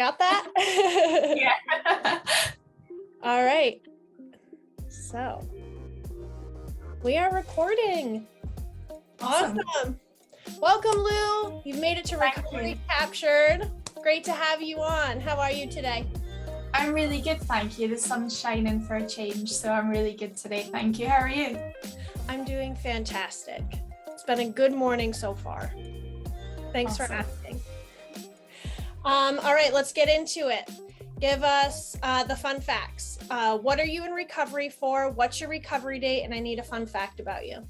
Got that? Yeah. All right. So we are recording. Awesome. Welcome, Lou. You've made it to Recovery Captured. Great to have you on. How are you today? I'm really good, thank you. The sun's shining for a change, so I'm really good today. Thank you. How are you? I'm doing fantastic. It's been a good morning so far. Thanks for asking. All right, let's get into it. Give us the fun facts. What are you in recovery for? What's your recovery date? And I need a fun fact about you.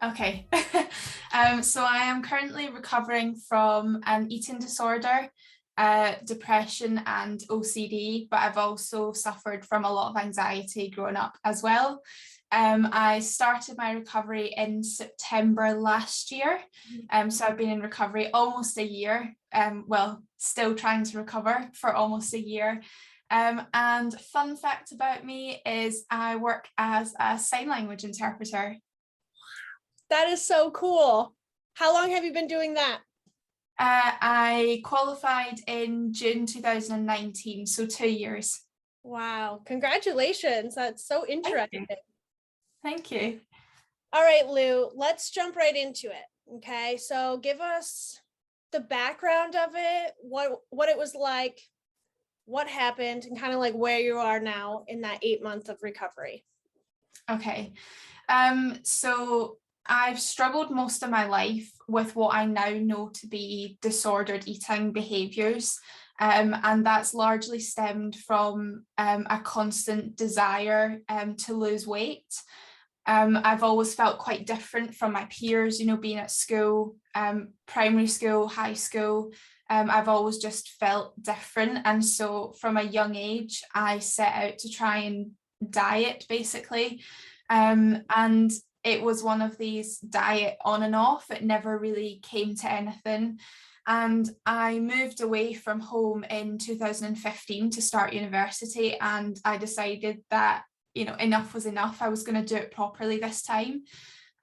Okay. So I am currently recovering from an eating disorder, depression and OCD, but I've also suffered from a lot of anxiety growing up as well. I started my recovery in September last year. So I've been in recovery almost a year. Still trying to recover for almost a year. And fun fact about me is I work as a sign language interpreter. That is so cool. How long have you been doing that? I qualified in June 2019, so 2 years. Wow, congratulations. That's so interesting. Thank you. All right, Lou, let's jump right into it. Okay, so give us the background of it, what it was like, what happened, and kind of like where you are now in that 8 months of recovery. Okay, so I've struggled most of my life with what I now know to be disordered eating behaviours. And that's largely stemmed from a constant desire to lose weight. I've always felt quite different from my peers, being at school, primary school, high school. I've always just felt different. And so from a young age, I set out to try and diet, basically. And it was one of these diet on and off. It never really came to anything. And I moved away from home in 2015 to start university. And I decided that enough was enough. I was going to do it properly this time.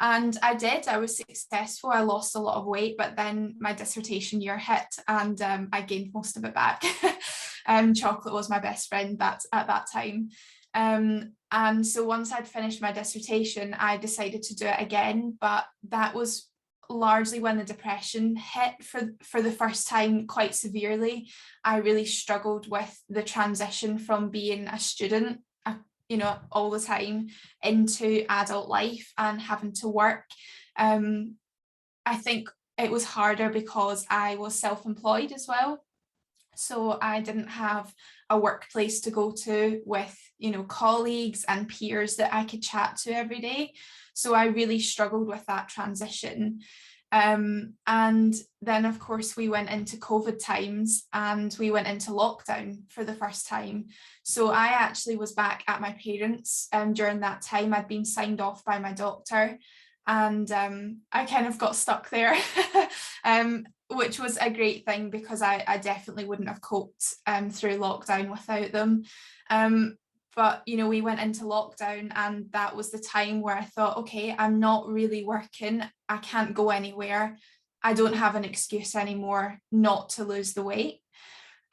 And I did. I was successful. I lost a lot of weight, but then my dissertation year hit and I gained most of it back. Chocolate was my best friend at that time. And so once I'd finished my dissertation, I decided to do it again, but that was largely when the depression hit for the first time quite severely. I really struggled with the transition from being a student all the time into adult life and having to work. I think it was harder because I was self-employed as well. So I didn't have a workplace to go to with, colleagues and peers that I could chat to every day. So I really struggled with that transition. And then, of course, we went into COVID times and we went into lockdown for the first time. So I actually was back at my parents' during that time. I'd been signed off by my doctor and I kind of got stuck there, which was a great thing because I definitely wouldn't have coped through lockdown without them. But, we went into lockdown and that was the time where I thought, okay, I'm not really working. I can't go anywhere. I don't have an excuse anymore not to lose the weight.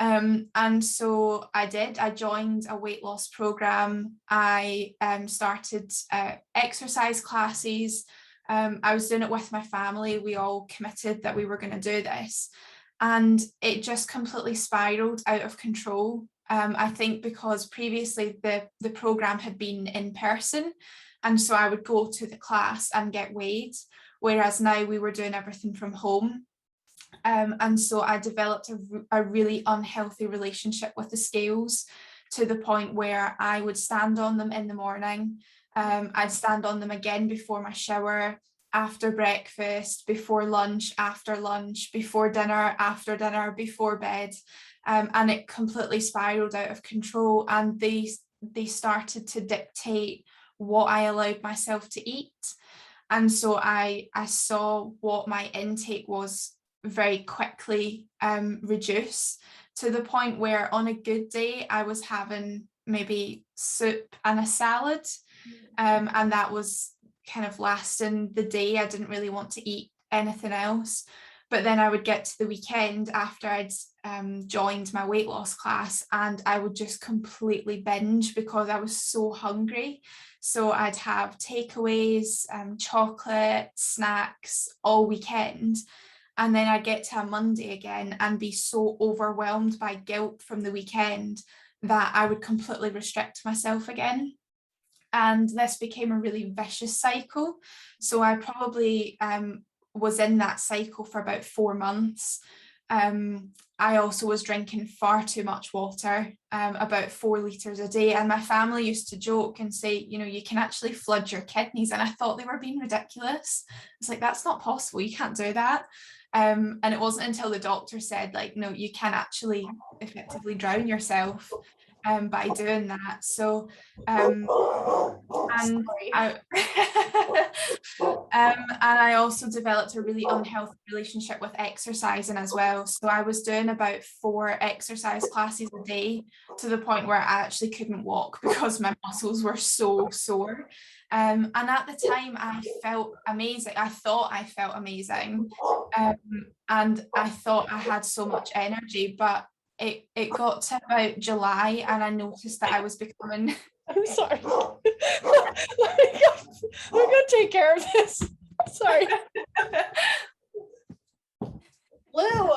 And so I did. I joined a weight loss program. I started exercise classes. I was doing it with my family. We all committed that we were going to do this. And it just completely spiraled out of control. I think because previously the program had been in person, and so I would go to the class and get weighed, whereas now we were doing everything from home. And so I developed a really unhealthy relationship with the scales to the point where I would stand on them in the morning. I'd stand on them again before my shower, after breakfast, before lunch, after lunch, before dinner, after dinner, before bed. And it completely spiraled out of control. And they started to dictate what I allowed myself to eat. And so I saw what my intake was very quickly reduce to the point where on a good day I was having maybe soup and a salad, and that was kind of lasting the day. I didn't really want to eat anything else. But then I would get to the weekend after I'd joined my weight loss class, and I would just completely binge because I was so hungry. So I'd have takeaways, chocolate, snacks all weekend. And then I'd get to a Monday again and be so overwhelmed by guilt from the weekend that I would completely restrict myself again. And this became a really vicious cycle. So I probably was in that cycle for about 4 months. I also was drinking far too much water, about 4 litres a day. And my family used to joke and say, you know, you can actually flood your kidneys. And I thought they were being ridiculous. It's like, that's not possible. You can't do that. And it wasn't until the doctor said, like, no, you can actually effectively drown yourself by doing that. So and I and I also developed a really unhealthy relationship with exercising as well. So I was doing about 4 exercise classes a day, to the point where I actually couldn't walk because my muscles were so sore. And at the time I felt amazing. I thought I felt amazing. And I thought I had so much energy, but it got to about July and I noticed that I was becoming I'm sorry. I'm gonna take care of this. Sorry. Lou.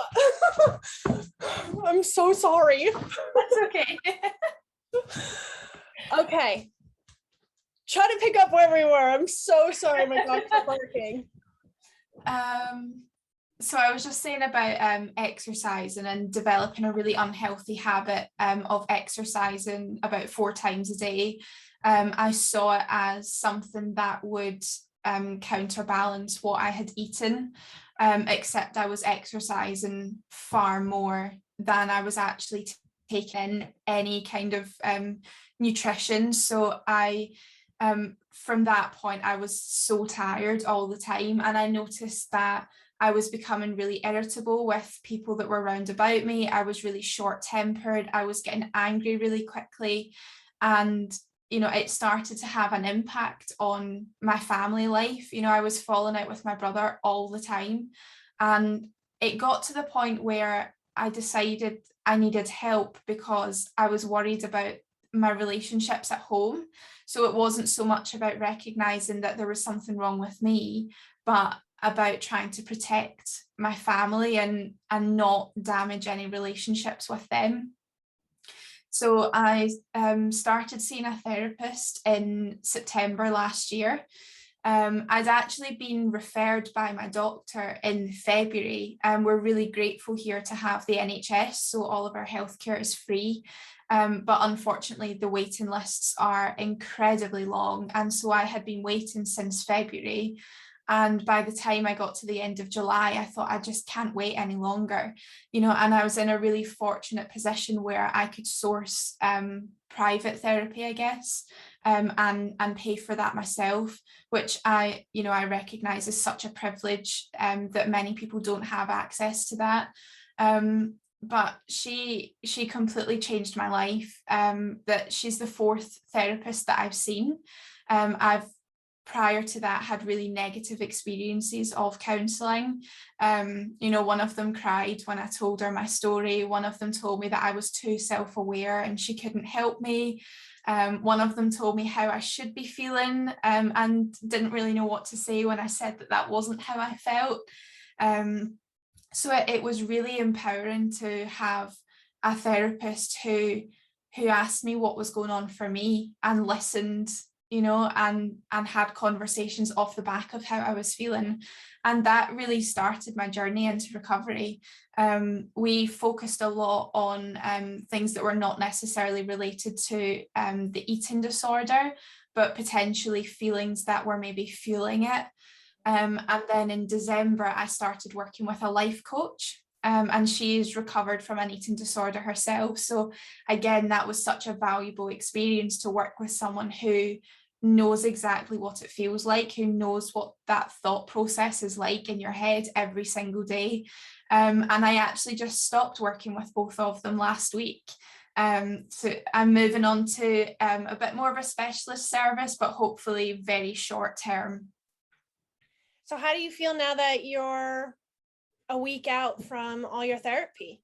I'm so sorry. That's okay. Okay. Try to pick up where we were. I'm so sorry, my dog's barking. So I was just saying about exercising and developing a really unhealthy habit of exercising about 4 times a day. I saw it as something that would counterbalance what I had eaten, except I was exercising far more than I was actually taking any kind of nutrition. So from that point, I was so tired all the time, and I noticed that I was becoming really irritable with people that were around about me. I was really short-tempered. I was getting angry really quickly. And, you know, it started to have an impact on my family life. You know, I was falling out with my brother all the time. And it got to the point where I decided I needed help because I was worried about my relationships at home. So it wasn't so much about recognizing that there was something wrong with me, but about trying to protect my family and not damage any relationships with them. So I started seeing a therapist in September last year. I'd actually been referred by my doctor in February, and we're really grateful here to have the NHS, so all of our healthcare is free. But unfortunately, the waiting lists are incredibly long, and so I had been waiting since February. And by the time I got to the end of July, I thought I just can't wait any longer, you know, and I was in a really fortunate position where I could source private therapy, I guess, and pay for that myself, which I recognize is such a privilege that many people don't have access to that. But she completely changed my life. That she's the 4th therapist that I've seen. I've prior to that had really negative experiences of counselling. One of them cried when I told her my story. One of them told me that I was too self-aware and she couldn't help me. One of them told me how I should be feeling and didn't really know what to say when I said that wasn't how I felt. So it was really empowering to have a therapist who asked me what was going on for me and listened, and had conversations off the back of how I was feeling. And that really started my journey into recovery. We focused a lot on things that were not necessarily related to the eating disorder, but potentially feelings that were maybe fueling it. And then in December, I started working with a life coach. And she's recovered from an eating disorder herself. So again, that was such a valuable experience to work with someone who knows exactly what it feels like, who knows what that thought process is like in your head every single day. And I actually just stopped working with both of them last week. So I'm moving on to a bit more of a specialist service, but hopefully very short term. So how do you feel now that you're a week out from all your therapy?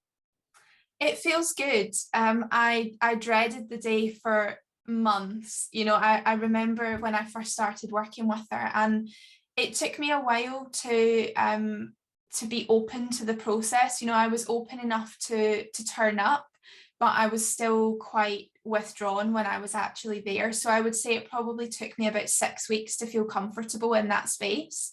It feels good. I dreaded the day for months. I remember when I first started working with her, and it took me a while to be open to the process. I was open enough to turn up, but I was still quite withdrawn when I was actually there. So I would say it probably took me about 6 weeks to feel comfortable in that space.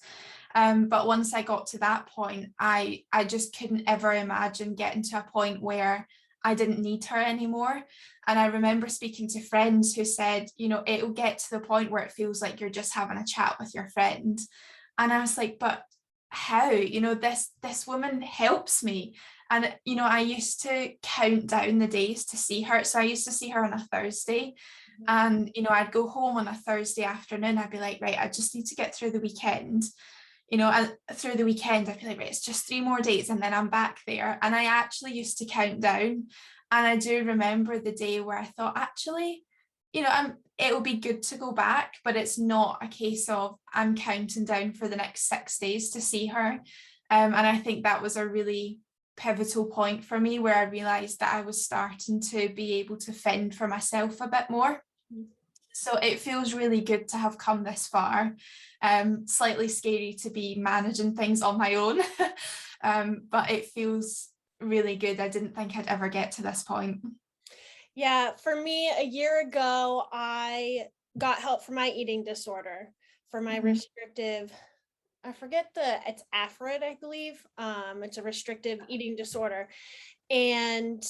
But once I got to that point, I just couldn't ever imagine getting to a point where I didn't need her anymore. And I remember speaking to friends who said, it'll get to the point where it feels like you're just having a chat with your friend. And I was like, but how? This woman helps me. And I used to count down the days to see her. So I used to see her on a Thursday. And I'd go home on a Thursday afternoon. I'd be like, right, I just need to get through the weekend. And through the weekend, I feel like, right, it's just 3 more days and then I'm back there. And I actually used to count down. And I do remember the day where I thought, actually, it'll be good to go back, but it's not a case of I'm counting down for the next 6 days to see her. And I think that was a really pivotal point for me, where I realized that I was starting to be able to fend for myself a bit more. So it feels really good to have come this far. Slightly scary to be managing things on my own, but it feels really good. I didn't think I'd ever get to this point. Yeah, for me, a year ago, I got help for my eating disorder, for my restrictive, I forget it's AFRID, I believe. It's a restrictive eating disorder. And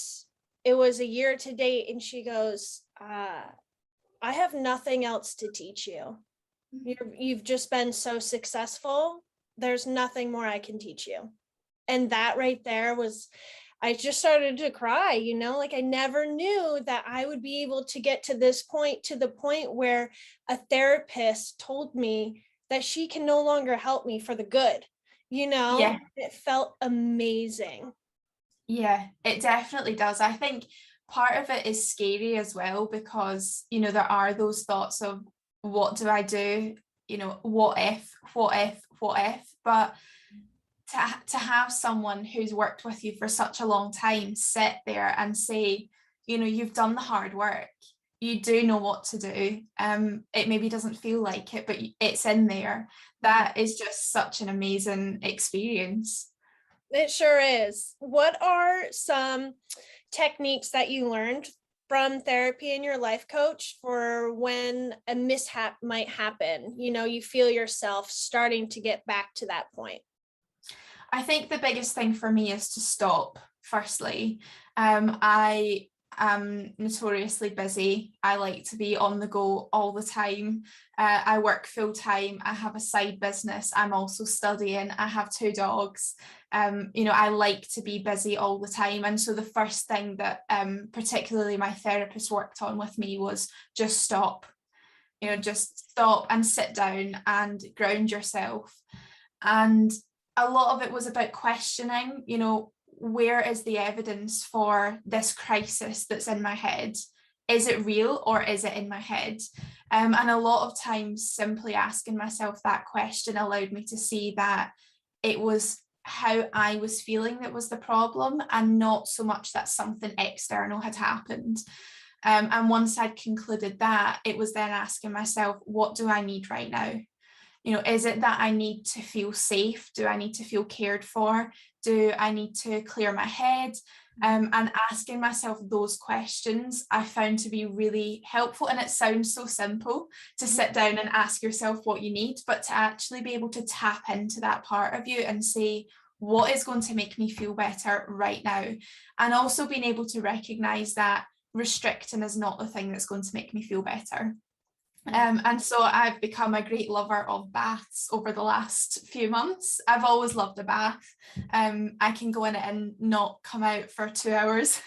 it was a year to date, and she goes, I have nothing else to teach you. You've just been so successful. There's nothing more I can teach you. And that right there was, I just started to cry, like I never knew that I would be able to get to this point, to the point where a therapist told me that she can no longer help me for the good. Yeah. It felt amazing. Yeah, it definitely does. I think part of it is scary as well, because there are those thoughts of, what do I do? What if? But to have someone who's worked with you for such a long time sit there and say, you've done the hard work, you do know what to do. It maybe doesn't feel like it, but it's in there. That is just such an amazing experience. It sure is. What are some techniques that you learned from therapy and your life coach for when a mishap might happen? You feel yourself starting to get back to that point. I think the biggest thing for me is to stop, firstly. I am notoriously busy. I like to be on the go all the time. I work full time. I have a side business. I'm also studying. I have 2 dogs. I like to be busy all the time. And so the first thing that particularly my therapist worked on with me was just stop. Just stop and sit down and ground yourself. And a lot of it was about questioning, where is the evidence for this crisis that's in my head? Is it real or is it in my head? And a lot of times simply asking myself that question allowed me to see that it was how I was feeling that was the problem, and not so much that something external had happened. And once I'd concluded that, it was then asking myself, what do I need right now? Is it that I need to feel safe? Do I need to feel cared for? Do I need to clear my head? And asking myself those questions I found to be really helpful. And it sounds so simple to sit down and ask yourself what you need, but to actually be able to tap into that part of you and say, what is going to make me feel better right now? And also being able to recognize that restricting is not the thing that's going to make me feel better. And so I've become a great lover of baths over the last few months. I've always loved a bath. I can go in it and not come out for 2 hours.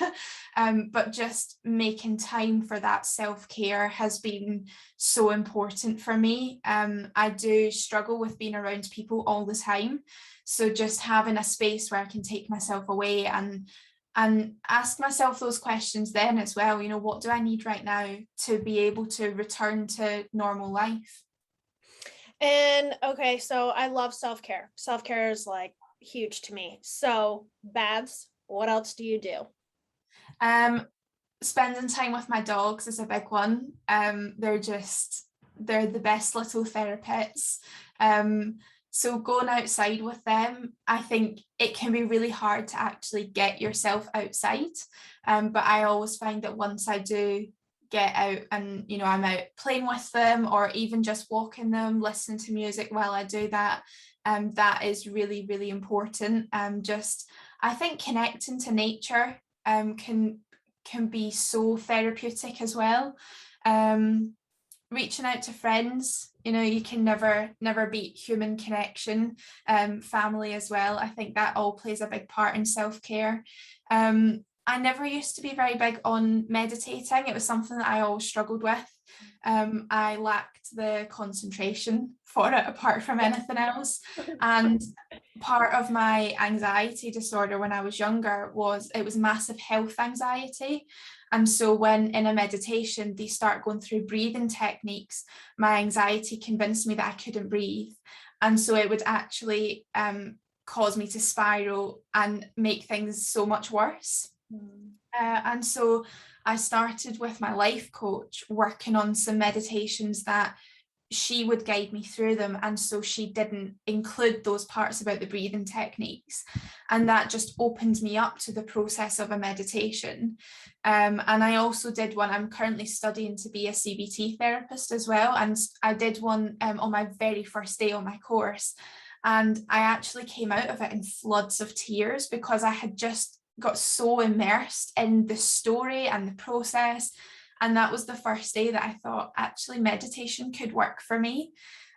But just making time for that self-care has been so important for me. I do struggle with being around people all the time. So just having a space where I can take myself away and ask myself those questions then as well, what do I need right now to be able to return to normal life? And okay, so I love self-care. Self-care is like huge to me. So baths, what else do you do? Spending time with my dogs is a big one. They're the best little therapists. So going outside with them, I think it can be really hard to actually get yourself outside. But I always find that once I do get out and, I'm out playing with them, or even just walking them, listening to music while I do that, that is really, really important. I think connecting to nature can be so therapeutic as well. Reaching out to friends, you can never beat human connection. Family as well, I think that all plays a big part in self-care. I never used to be very big on meditating. It was something that I always struggled with. I lacked the concentration for it, apart from anything else. And part of my anxiety disorder when I was younger was massive health anxiety. And so when in a meditation they start going through breathing techniques, my anxiety convinced me that I couldn't breathe. And so it would actually cause me to spiral and make things so much worse. And so I started with my life coach working on some meditations that she would guide me through them. And so she didn't include those parts about the breathing techniques. And that just opened me up to the process of a meditation. And I also did one, I'm currently studying to be a CBT therapist as well. And I did one on my very first day on my course. And I actually came out of it in floods of tears because I had just got so immersed in the story and the process. And that was the first day that I thought actually meditation could work for me.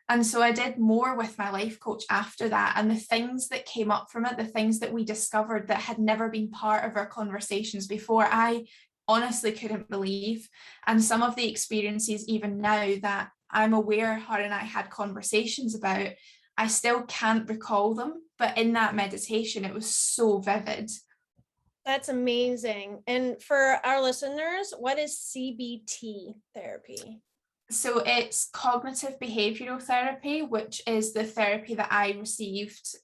And so I did more with my life coach after that. And the things that came up from it, the things that we discovered that had never been part of our conversations before, I honestly couldn't believe. And some of the experiences, even now that I'm aware her and I had conversations about, I still can't recall them. But in that meditation, it was so vivid. That's amazing. And for our listeners, what is CBT therapy? So it's cognitive behavioral therapy, which is the therapy that I received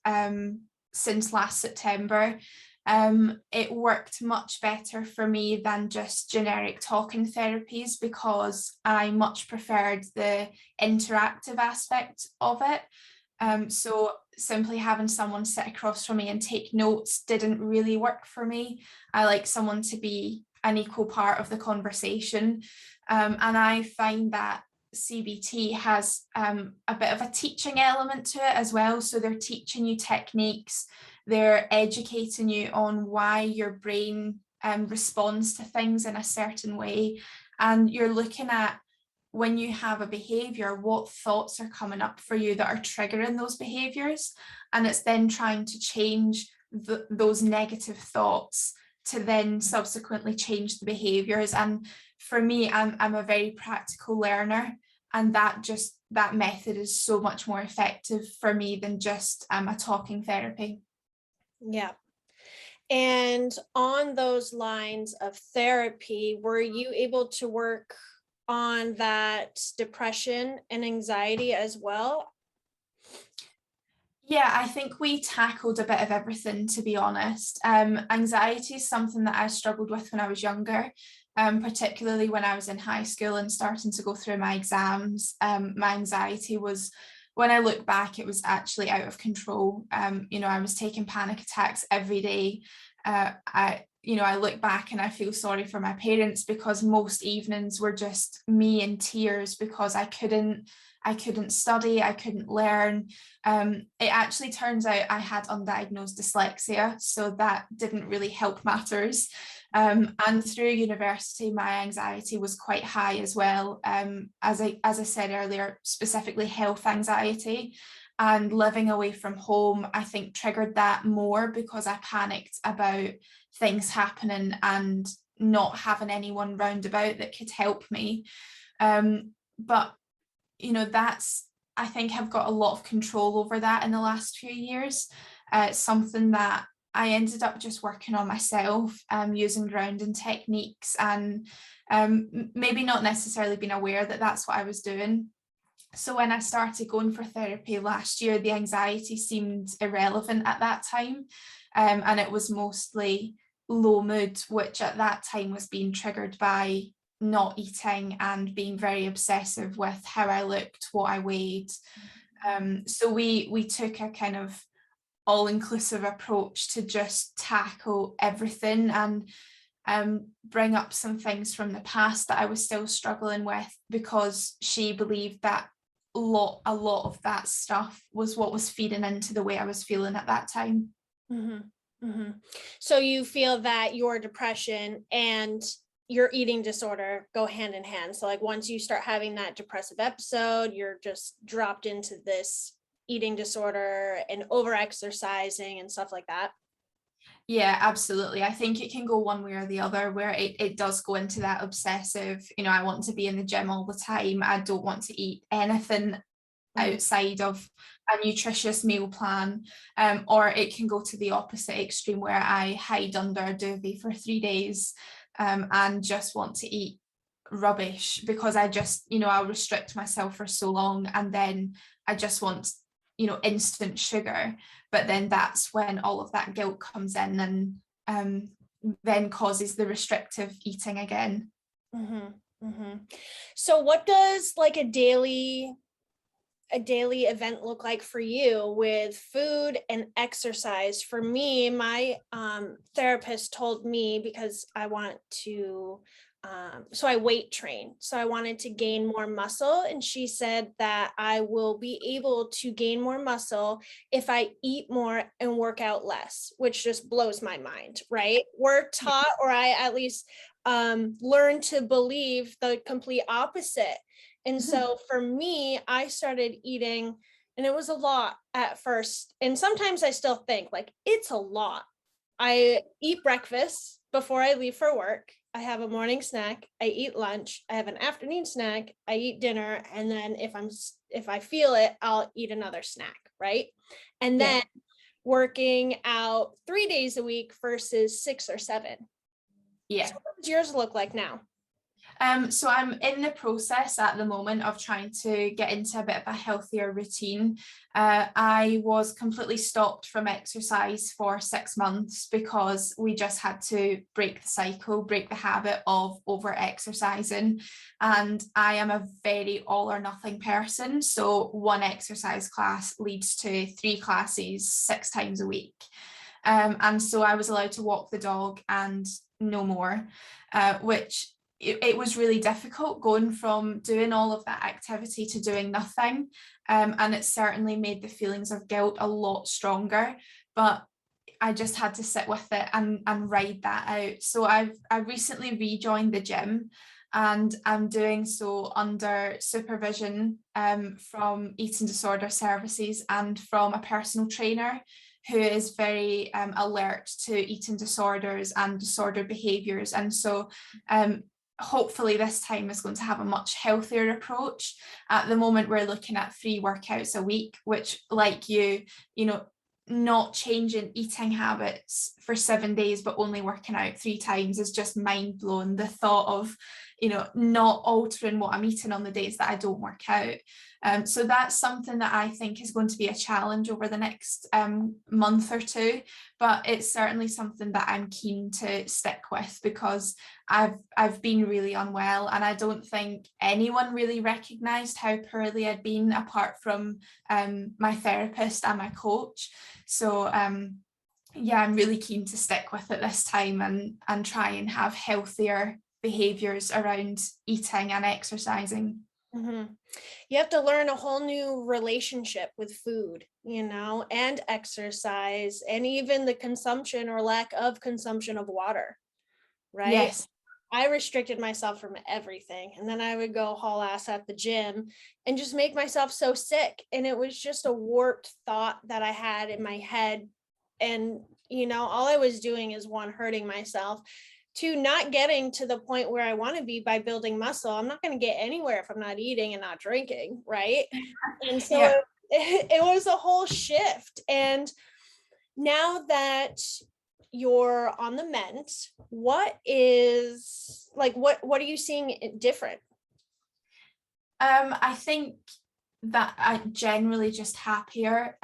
since last September. It worked much better for me than just generic talking therapies because I much preferred the interactive aspect of it. So simply having someone sit across from me and take notes didn't really work for me. I like someone to be an equal part of the conversation. And I find that CBT has a bit of a teaching element to it as well. So they're teaching you techniques, they're educating you on why your brain responds to things in a certain way. And you're looking at, when you have a behavior, what thoughts are coming up for you that are triggering those behaviors. And it's then trying to change those negative thoughts to then subsequently change the behaviors. And for me, I'm a very practical learner, and that method is so much more effective for me than just a talking therapy. Yeah. And on those lines of therapy, were you able to work on that depression and anxiety as well? Yeah, I think we tackled a bit of everything, to be honest. Anxiety is something that I struggled with when I was younger, particularly when I was in high school and starting to go through my exams. My anxiety was, when I look back, it was actually out of control. I was taking panic attacks every day. I look back and I feel sorry for my parents because most evenings were just me in tears because I couldn't study, I couldn't learn. It actually turns out I had undiagnosed dyslexia, so that didn't really help matters. And through university, my anxiety was quite high as well. As I said earlier, specifically health anxiety. And living away from home, I think, triggered that more because I panicked about things happening and not having anyone round about that could help me. But I think I've got a lot of control over that in the last few years. It's something that I ended up just working on myself, using grounding techniques, and maybe not necessarily being aware that that's what I was doing. So when I started going for therapy last year, the anxiety seemed irrelevant at that time. And it was mostly low mood, which at that time was being triggered by not eating and being very obsessive with how I looked, what I weighed. So we took a kind of all-inclusive approach to just tackle everything and bring up some things from the past that I was still struggling with, because she believed that a lot of that stuff was what was feeding into the way I was feeling at that time. Mm-hmm. Mm-hmm. So you feel that your depression and your eating disorder go hand in hand. So like once you start having that depressive episode, you're just dropped into this eating disorder and over exercising and stuff like that. Yeah, absolutely. I think it can go one way or the other, where it does go into that obsessive, I want to be in the gym all the time. I don't want to eat anything outside of a nutritious meal plan, or it can go to the opposite extreme where I hide under a duvet for 3 days, and just want to eat rubbish because I just, I'll restrict myself for so long, and then I just want, instant sugar. But then that's when all of that guilt comes in and then causes the restrictive eating again. Mm-hmm. Mm-hmm. So what does like a daily event look like for you with food and exercise? For me, my therapist told me, because I want to so I weight train. So I wanted to gain more muscle. And she said that I will be able to gain more muscle if I eat more and work out less, which just blows my mind, right? We're taught, or I at least learned to believe the complete opposite. And so for me, I started eating, and it was a lot at first. And sometimes I still think like it's a lot. I eat breakfast before I leave for work. I have a morning snack. I eat lunch. I have an afternoon snack. I eat dinner. And then if I feel it, I'll eat another snack. Right. And then working out 3 days a week versus 6 or 7. Yeah. So what does yours look like now? So I'm in the process at the moment of trying to get into a bit of a healthier routine. I was completely stopped from exercise for 6 months because we just had to break the cycle, break the habit of over exercising. And I am a very all or nothing person. So one exercise class leads to 3 classes 6 times a week. And so I was allowed to walk the dog and no more, which it was really difficult going from doing all of that activity to doing nothing. And it certainly made the feelings of guilt a lot stronger, but I just had to sit with it and ride that out. So I recently rejoined the gym, and I'm doing so under supervision from eating disorder services and from a personal trainer who is very alert to eating disorders and disordered behaviours. And so hopefully this time is going to have a much healthier approach. At the moment, we're looking at 3 workouts a week, which, like you know, not changing eating habits for 7 days, but only working out 3 times is just mind blowing. The thought of, not altering what I'm eating on the days that I don't work out. So that's something that I think is going to be a challenge over the next month or 2, but it's certainly something that I'm keen to stick with because I've been really unwell, and I don't think anyone really recognised how poorly I'd been apart from my therapist and my coach. So yeah, I'm really keen to stick with it this time and try and have healthier behaviours around eating and exercising. Mm-hmm. You have to learn a whole new relationship with food, and exercise, and even the consumption or lack of consumption of water, right? Yes. I restricted myself from everything, and then I would go haul ass at the gym and just make myself so sick. And it was just a warped thought that I had in my head. And, all I was doing is, one, hurting myself, 2, not getting to the point where I want to be by building muscle. I'm not going to get anywhere if I'm not eating and not drinking, right? And so Yeah. it was a whole shift. And now that you're on the mend, what are you seeing different? I think that I'm generally just happier.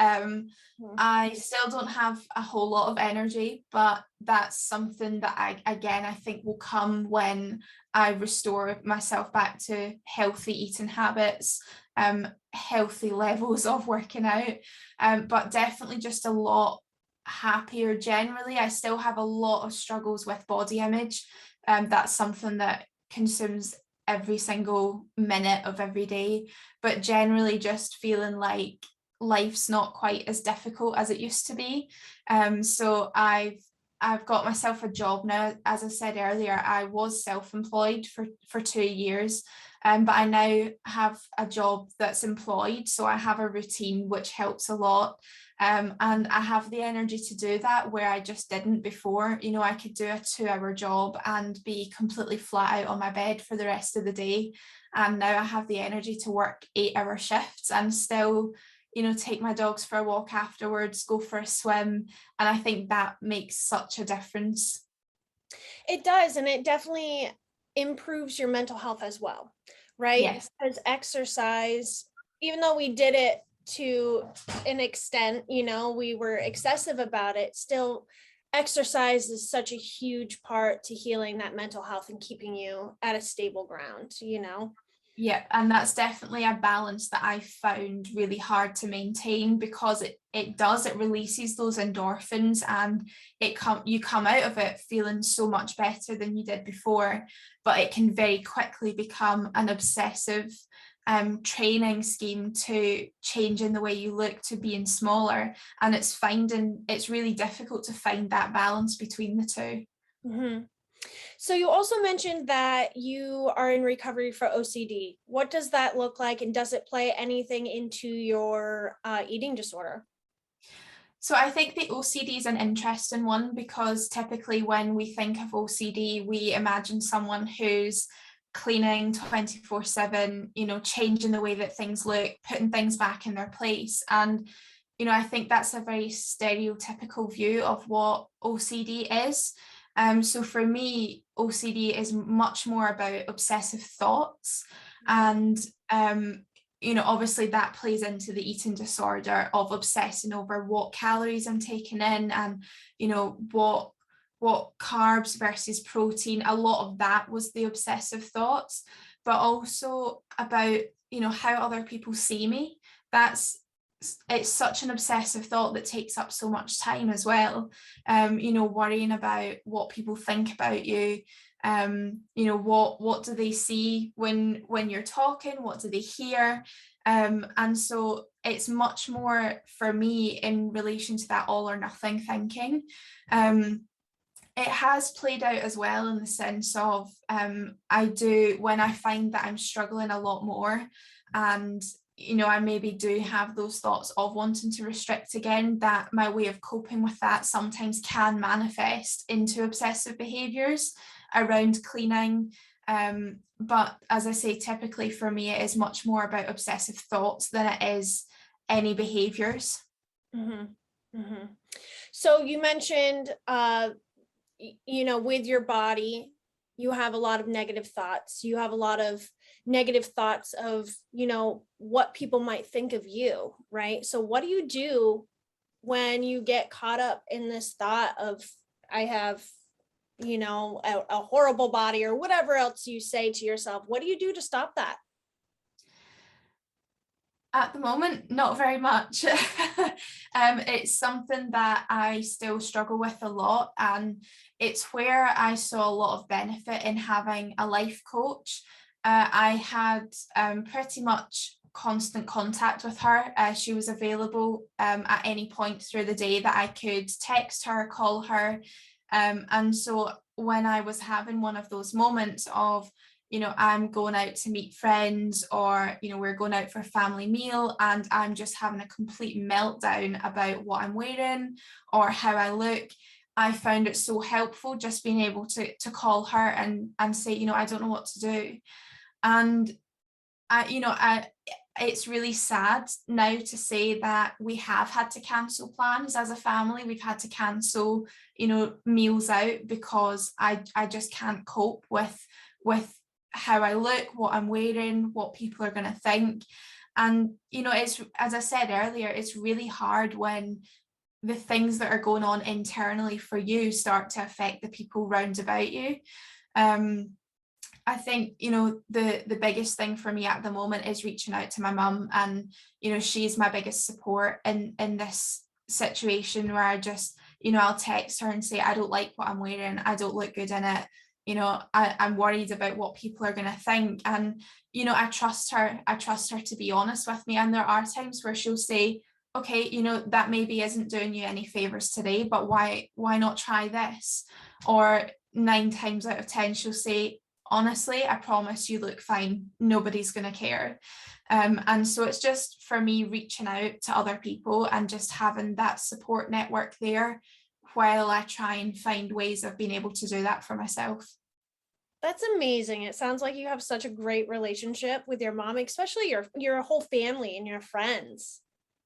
I still don't have a whole lot of energy, but that's something that I think will come when I restore myself back to healthy eating habits, healthy levels of working out, but definitely just a lot happier generally. I still have a lot of struggles with body image. That's something that consumes every single minute of every day, but generally just feeling like life's not quite as difficult as it used to be. So I've got myself a job now. As I said earlier, I was self-employed for 2 years, but I now have a job that's employed, so I have a routine which helps a lot. And I have the energy to do that where I just didn't before. You know, I could do a 2-hour job and be completely flat out on my bed for the rest of the day. And now I have the energy to work 8-hour shifts and still, you know, take my dogs for a walk afterwards, go for a swim. And I think that makes such a difference. It does, and it definitely improves your mental health as well, right? Yes. Because exercise, even though we did it to an extent, you know, we were excessive about it, still exercise is such a huge part to healing that mental health and keeping you at a stable ground, you know. Yeah, and that's definitely a balance that I found really hard to maintain, because it releases those endorphins, and you come out of it feeling so much better than you did before, but it can very quickly become an obsessive training scheme to changing the way you look, to being smaller, and it's really difficult to find that balance between the two. Mm-hmm. So you also mentioned that you are in recovery for OCD. What does that look like, and does it play anything into your eating disorder? So I think the OCD is an interesting one, because typically when we think of OCD, we imagine someone who's cleaning 24/7, you know, changing the way that things look, putting things back in their place. And, you know, I think that's a very stereotypical view of what OCD is. So for me, OCD is much more about obsessive thoughts. And you know, obviously that plays into the eating disorder of obsessing over what calories I'm taking in, and, you know, what carbs versus protein. A lot of that was the obsessive thoughts, but also about, you know, how other people see me. It's such an obsessive thought that takes up so much time as well. You know, worrying about what people think about you. You know, what do they see when you're talking? What do they hear? And so it's much more for me in relation to that all or nothing thinking. It has played out as well in the sense of when I find that I'm struggling a lot more, and, you know, I maybe do have those thoughts of wanting to restrict again, that my way of coping with that sometimes can manifest into obsessive behaviors around cleaning. But as I say, typically for me, it is much more about obsessive thoughts than it is any behaviors. Mm-hmm. Mm-hmm. So you mentioned, you know, with your body, you have a lot of negative thoughts. You have a lot of negative thoughts of, you know, what people might think of you, right? So what do you do when you get caught up in this thought of, I have, you know, a horrible body, or whatever else you say to yourself? What do you do to stop that? At the moment, not very much. It's something that I still struggle with a lot, and it's where I saw a lot of benefit in having a life coach. I had pretty much constant contact with her. She was available at any point through the day that I could text her, call her. And so when I was having one of those moments of, you know, I'm going out to meet friends, or, you know, we're going out for a family meal, and I'm just having a complete meltdown about what I'm wearing or how I look, I found it so helpful just being able to call her and say, you know, I don't know what to do. And it's really sad now to say that we have had to cancel plans as a family. We've had to cancel, you know, meals out, because I just can't cope with how I look, what I'm wearing, what people are going to think. And, it's, as I said earlier, it's really hard when the things that are going on internally for you start to affect the people round about you. I think, the biggest thing for me at the moment is reaching out to my mum, and, she's my biggest support in this situation, where I just, I'll text her and say, I don't like what I'm wearing, I don't look good in it, I'm worried about what people are going to think. And, I trust her to be honest with me. And there are times where she'll say, okay, that maybe isn't doing you any favors today, but why not try this? Or 9 times out of 10, she'll say, honestly, I promise you look fine, nobody's going to care. And so it's just for me reaching out to other people and just having that support network there, while I try and find ways of being able to do that for myself. That's amazing. It sounds like you have such a great relationship with your mom, especially your whole family and your friends.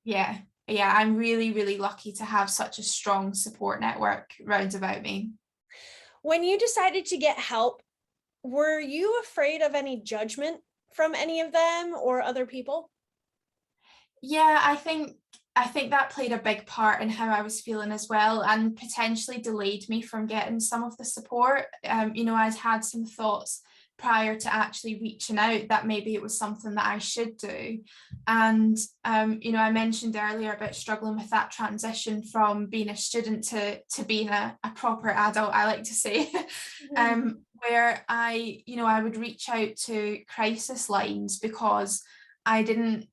Yeah, I'm really, really lucky to have such a strong support network round about me. When you decided to get help, were you afraid of any judgment from any of them or other people? Yeah, I think that played a big part in how I was feeling as well, and potentially delayed me from getting some of the support. I'd had some thoughts prior to actually reaching out that maybe it was something that I should do. And I mentioned earlier about struggling with that transition from being a student to being a proper adult, I like to say. Where I would reach out to crisis lines because I didn't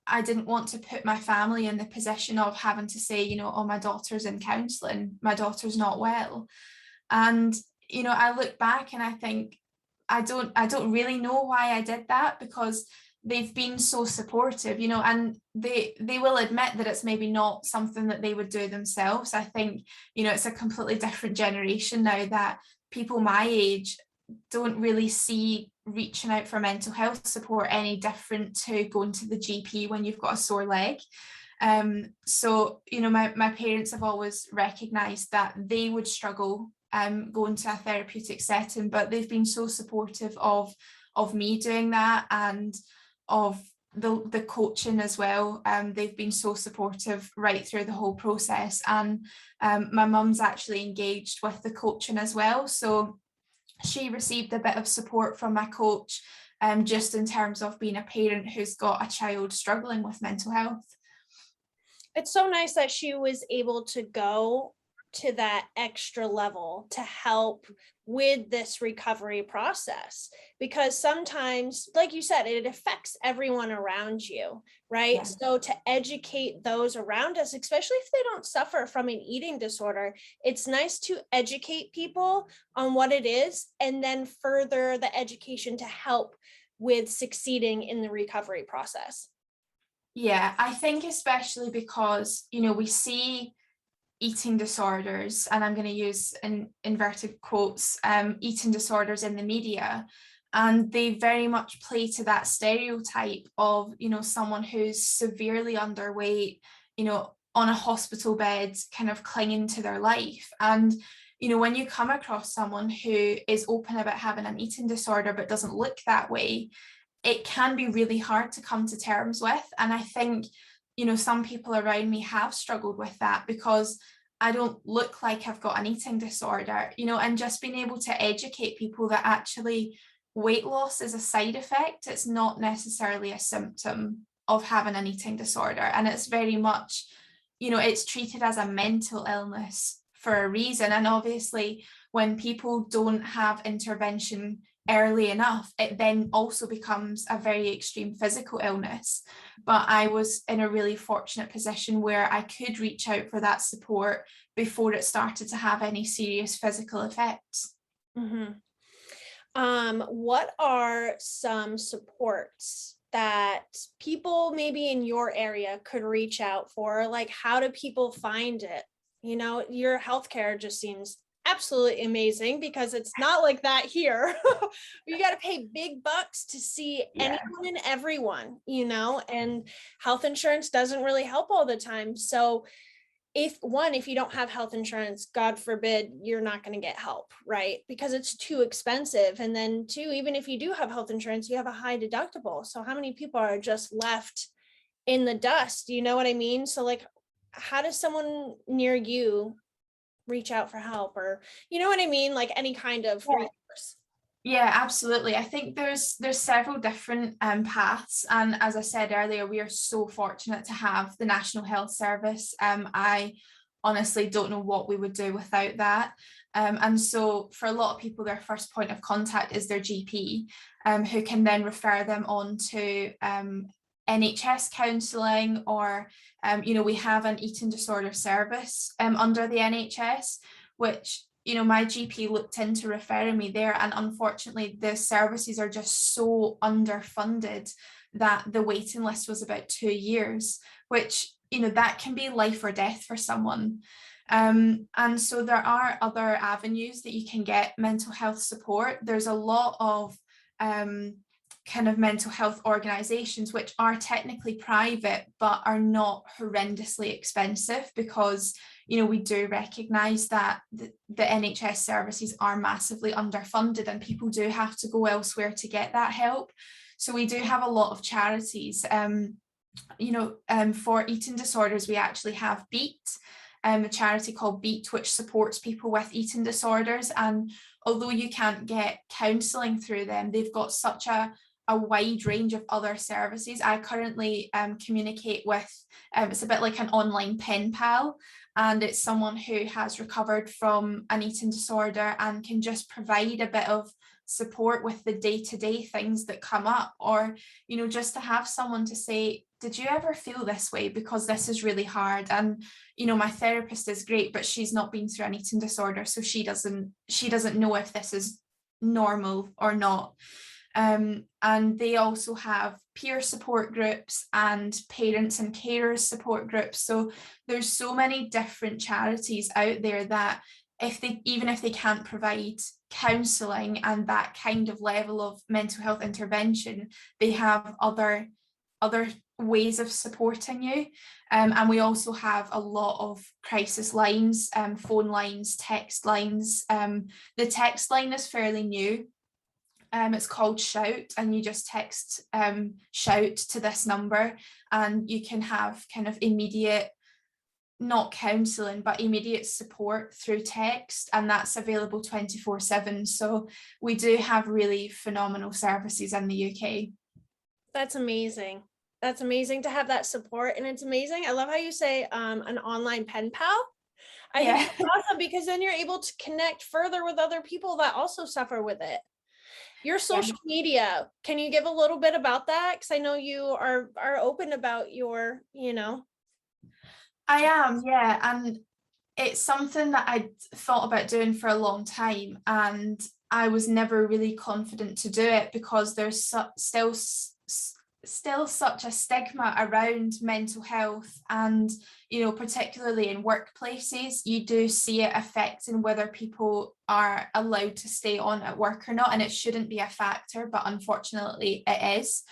I didn't want to put my family in the position of having to say, oh, my daughter's in counselling, my daughter's not well. And, I look back and I think I don't really know why I did that, because they've been so supportive, and they will admit that it's maybe not something that they would do themselves. I think, it's a completely different generation now, that people my age don't really see reaching out for mental health support any different to going to the GP when you've got a sore leg. So, my parents have always recognised that they would struggle going to a therapeutic setting, but they've been so supportive of me doing that, and of the coaching as well. They've been so supportive right through the whole process. And my mum's actually engaged with the coaching as well. So she received a bit of support from my coach, just in terms of being a parent who's got a child struggling with mental health. It's so nice that she was able to go to that extra level to help with this recovery process, because sometimes, like you said, it affects everyone around you, right? Yeah. So to educate those around us, especially if they don't suffer from an eating disorder, it's nice to educate people on what it is, and then further the education to help with succeeding in the recovery process. Yeah, I think especially because, we see eating disorders, and I'm going to use in inverted quotes, eating disorders in the media, and they very much play to that stereotype of, someone who's severely underweight, on a hospital bed, kind of clinging to their life. And, when you come across someone who is open about having an eating disorder but doesn't look that way, it can be really hard to come to terms with. And I think, some people around me have struggled with that, because I don't look like I've got an eating disorder, and just being able to educate people that actually weight loss is a side effect. It's not necessarily a symptom of having an eating disorder. And it's very much, it's treated as a mental illness for a reason. And obviously, when people don't have intervention early enough, it then also becomes a very extreme physical illness. But I was in a really fortunate position where I could reach out for that support before it started to have any serious physical effects. Mm-hmm. What are some supports that people maybe in your area could reach out for? Like, how do people find it? Your healthcare just seems absolutely amazing, because it's not like that here. You got to pay big bucks to see anyone and everyone, and health insurance doesn't really help all the time. So if you don't have health insurance, God forbid, you're not going to get help, right? Because it's too expensive. And then two, even if you do have health insurance, you have a high deductible. So how many people are just left in the dust? You know what I mean? So like, how does someone near you reach out for help, or you know what I mean? Like any kind of resource. Yeah, absolutely. I think there's several different paths, and as I said earlier, we are so fortunate to have the National Health Service. I honestly don't know what we would do without that. And so for a lot of people, their first point of contact is their GP, who can then refer them on to NHS counselling, or we have an eating disorder service under the NHS, which my GP looked into referring me there, and unfortunately the services are just so underfunded that the waiting list was about 2 years, which that can be life or death for someone. And so there are other avenues that you can get mental health support. There's a lot of kind of mental health organizations which are technically private but are not horrendously expensive, because we do recognize that the NHS services are massively underfunded and people do have to go elsewhere to get that help. So we do have a lot of charities. For eating disorders, we actually have Beat, a charity called Beat, which supports people with eating disorders. And although you can't get counselling through them, they've got such a wide range of other services. I currently communicate with, it's a bit like an online pen pal, and it's someone who has recovered from an eating disorder and can just provide a bit of support with the day-to-day things that come up, or just to have someone to say, did you ever feel this way, because this is really hard. And my therapist is great, but she's not been through an eating disorder, so she doesn't know if this is normal or not. And they also have peer support groups and parents and carers support groups. So there's so many different charities out there that even if they can't provide counselling and that kind of level of mental health intervention, they have other ways of supporting you. And we also have a lot of crisis lines, phone lines, text lines. The text line is fairly new. It's called Shout, and you just text Shout to this number, and you can have kind of immediate, not counselling, but immediate support through text, and that's available 24/7. So we do have really phenomenal services in the UK. That's amazing. That's amazing to have that support. And it's amazing. I love how you say an online pen pal. I think it's awesome, because then you're able to connect further with other people that also suffer with it. Your social media, can you give a little bit about that? Because I know you are open about your, I am, yeah. And it's something that I thought about doing for a long time, and I was never really confident to do it because there's still such a stigma around mental health, and particularly in workplaces, you do see it affecting whether people are allowed to stay on at work or not, and it shouldn't be a factor, but unfortunately it is.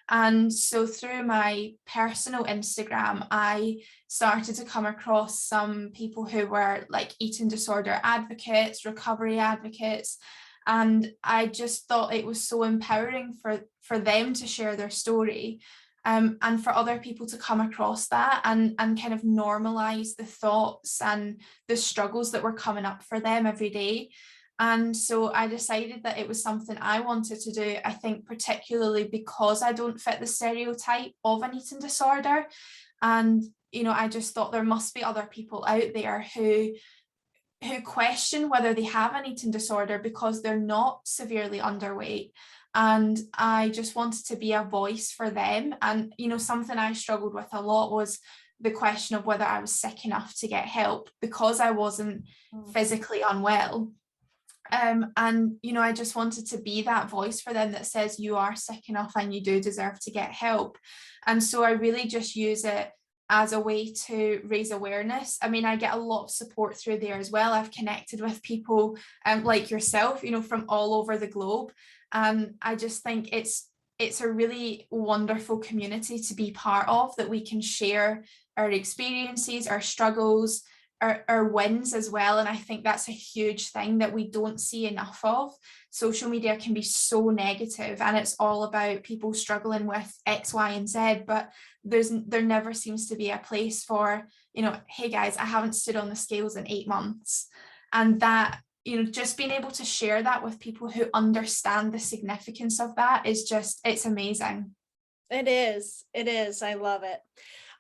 And so through my personal Instagram, I started to come across some people who were like eating disorder advocates, recovery advocates, and I just thought it was so empowering for them to share their story, and for other people to come across that and kind of normalize the thoughts and the struggles that were coming up for them every day. And so I decided that it was something I wanted to do, I think particularly because I don't fit the stereotype of an eating disorder. And, I just thought there must be other people out there who question whether they have an eating disorder because they're not severely underweight. And I just wanted to be a voice for them. And, something I struggled with a lot was the question of whether I was sick enough to get help because I wasn't physically unwell. And, I just wanted to be that voice for them that says you are sick enough and you do deserve to get help. And so I really just use it as a way to raise awareness. I mean, I get a lot of support through there as well. I've connected with people like yourself, from all over the globe. And I just think it's it's a really wonderful community to be part of, that we can share our experiences, our struggles, our wins as well. And I think that's a huge thing that we don't see enough of. Social media can be so negative, and it's all about people struggling with X, Y, and Z, but there never seems to be a place for, hey guys, I haven't stood on the scales in 8 months. And that, just being able to share that with people who understand the significance of that is just, it's amazing. It is. I love it.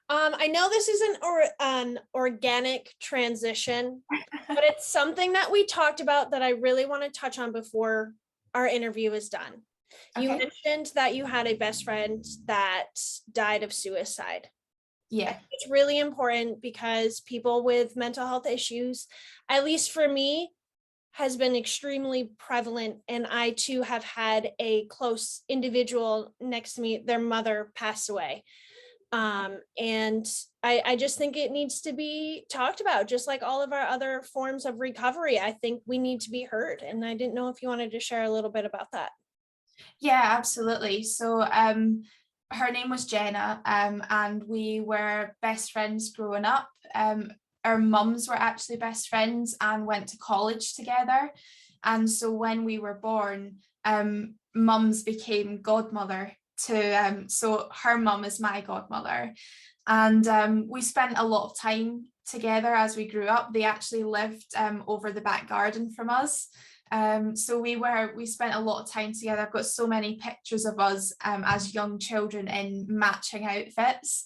I know this isn't an organic transition, but it's something that we talked about that I really want to touch on before our interview is done. You mentioned that you had a best friend that died of suicide. Yeah. It's really important because people with mental health issues, at least for me, has been extremely prevalent. And I too have had a close individual next to me, their mother passed away. And I just think it needs to be talked about, just like all of our other forms of recovery. I think we need to be heard. And I didn't know if you wanted to share a little bit about that. Yeah, absolutely. So her name was Jenna, and we were best friends growing up. Our mums were actually best friends and went to college together. And so when we were born, mums became godmother to, so her mum is my godmother. And we spent a lot of time together as we grew up. They actually lived over the back garden from us. So we spent a lot of time together. I've got so many pictures of us as young children in matching outfits.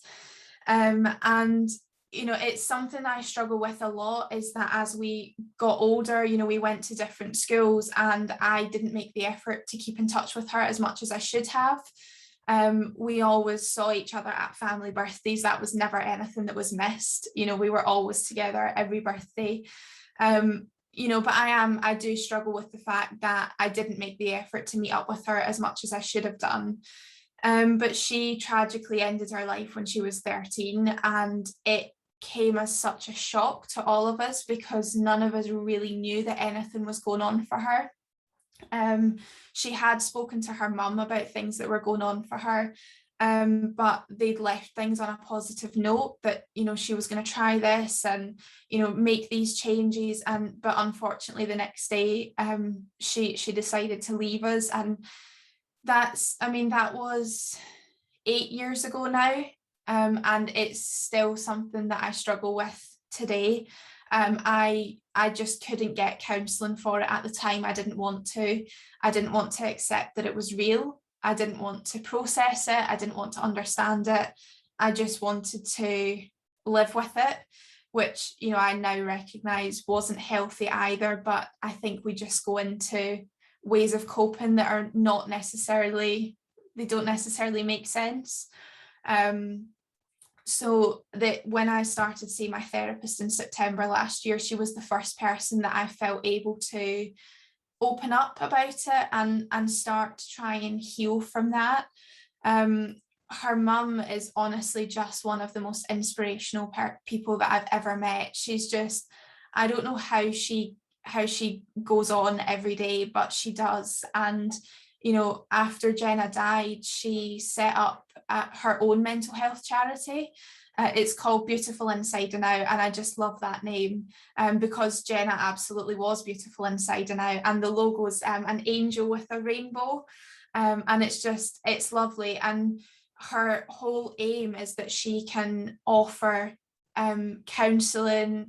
And it's something I struggle with a lot, is that as we got older, we went to different schools, and I didn't make the effort to keep in touch with her as much as I should have. We always saw each other at family birthdays. That was never anything that was missed. We were always together every birthday. But I do struggle with the fact that I didn't make the effort to meet up with her as much as I should have done. But she tragically ended her life when she was 13, and it came as such a shock to all of us because none of us really knew that anything was going on for her. She had spoken to her mum about things that were going on for her, but they'd left things on a positive note that she was going to try this and make these changes, but unfortunately the next day she decided to leave us. And that was 8 years ago now, and it's still something that I struggle with today. I just couldn't get counselling for it at the time. I didn't want to accept that it was real. I didn't want to process it. I didn't want to understand it. I just wanted to live with it, which I now recognise wasn't healthy either. But I think we just go into ways of coping that are don't necessarily make sense. So that when I started seeing my therapist in September last year, she was the first person that I felt able to open up about it and start to try and heal from that. Her mum is honestly just one of the most inspirational people that I've ever met. She's just, I don't know how she goes on every day, but she does. And after Jenna died, she set up her own mental health charity. It's called Beautiful Inside and Out, and I just love that name because Jenna absolutely was beautiful inside and out, and the logo is an angel with a rainbow, and it's lovely. And her whole aim is that she can offer counselling,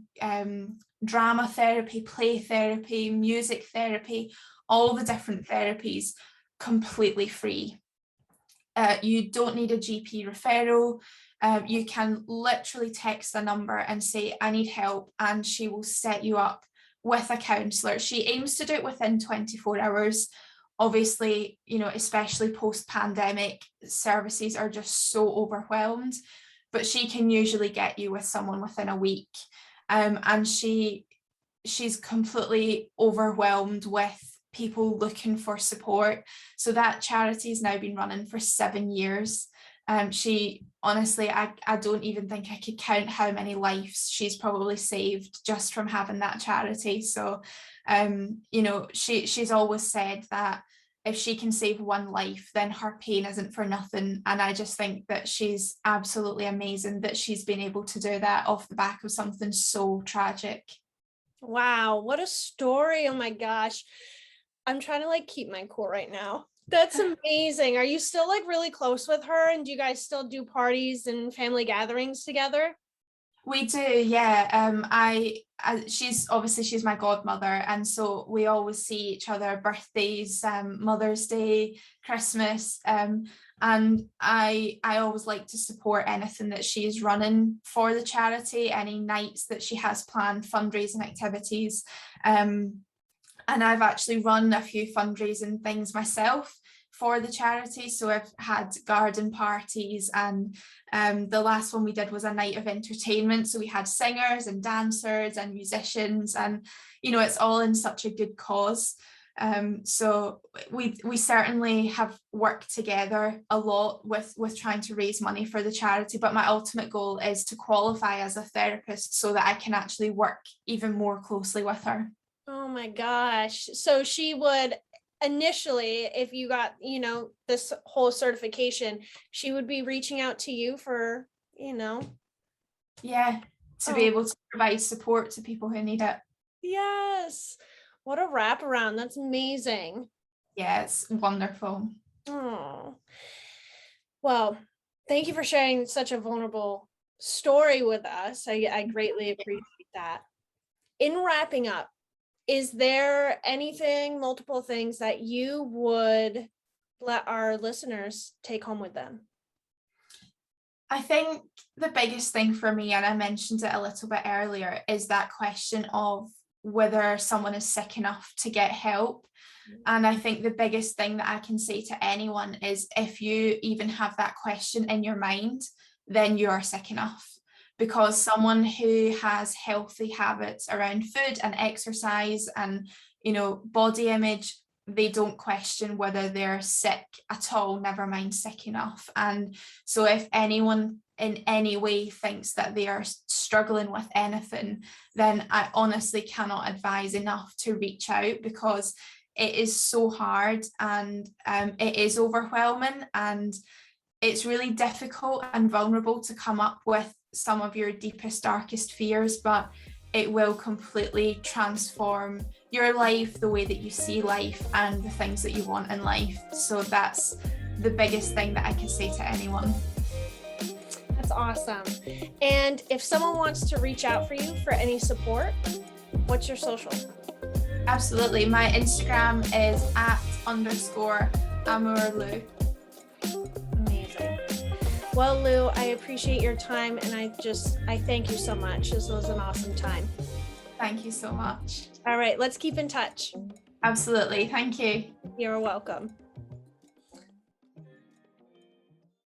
drama therapy, play therapy, music therapy, all the different therapies completely free. You don't need a GP referral. You can literally text a number and say, I need help, and she will set you up with a counsellor. She aims to do it within 24 hours. Obviously, especially post-pandemic, services are just so overwhelmed, but she can usually get you with someone within a week. And she's completely overwhelmed with people looking for support. So that charity has now been running for 7 years. She honestly, I don't even think I could count how many lives she's probably saved just from having that charity. So she's always said that if she can save one life, then her pain isn't for nothing. And I just think that she's absolutely amazing that she's been able to do that off the back of something so tragic. Wow, what a story. Oh my gosh. I'm trying to like keep my cool right now. That's amazing. Are you still like really close with her, and do you guys still do parties and family gatherings together? We do, yeah. She's my godmother, and so we always see each other birthdays, Mother's Day, Christmas, and I always like to support anything that she's running for the charity, any nights that she has planned, fundraising activities, and I've actually run a few fundraising things myself for the charity. So I've had garden parties, and the last one we did was a night of entertainment. So we had singers and dancers and musicians, and it's all in such a good cause. So we certainly have worked together a lot with trying to raise money for the charity, but my ultimate goal is to qualify as a therapist so that I can actually work even more closely with her. Oh my gosh. So she would initially, if you got, this whole certification, she would be reaching out to you for, Yeah, to be able to provide support to people who need it. Yes. What a wraparound. That's amazing. Yeah, it's wonderful. Oh, well, thank you for sharing such a vulnerable story with us. I greatly appreciate that. In wrapping up, is there anything, multiple things that you would let our listeners take home with them? I think the biggest thing for me, and I mentioned it a little bit earlier, is that question of whether someone is sick enough to get help. And I think the biggest thing that I can say to anyone is, if you even have that question in your mind, then you are sick enough. Because someone who has healthy habits around food and exercise and, body image, they don't question whether they're sick at all, never mind sick enough. And so if anyone in any way thinks that they are struggling with anything, then I honestly cannot advise enough to reach out, because it is so hard, and it is overwhelming, and it's really difficult and vulnerable to come up with some of your deepest, darkest fears, but it will completely transform your life, the way that you see life, and the things that you want in life. So that's the biggest thing that I can say to anyone. That's awesome. And if someone wants to reach out for you for any support, what's your social? Absolutely. My Instagram is @_AmourLou. Amazing. Well, Lou, I appreciate your time, and I thank you so much. This was an awesome time. Thank you so much. All right, let's keep in touch. Absolutely. Thank you. You're welcome.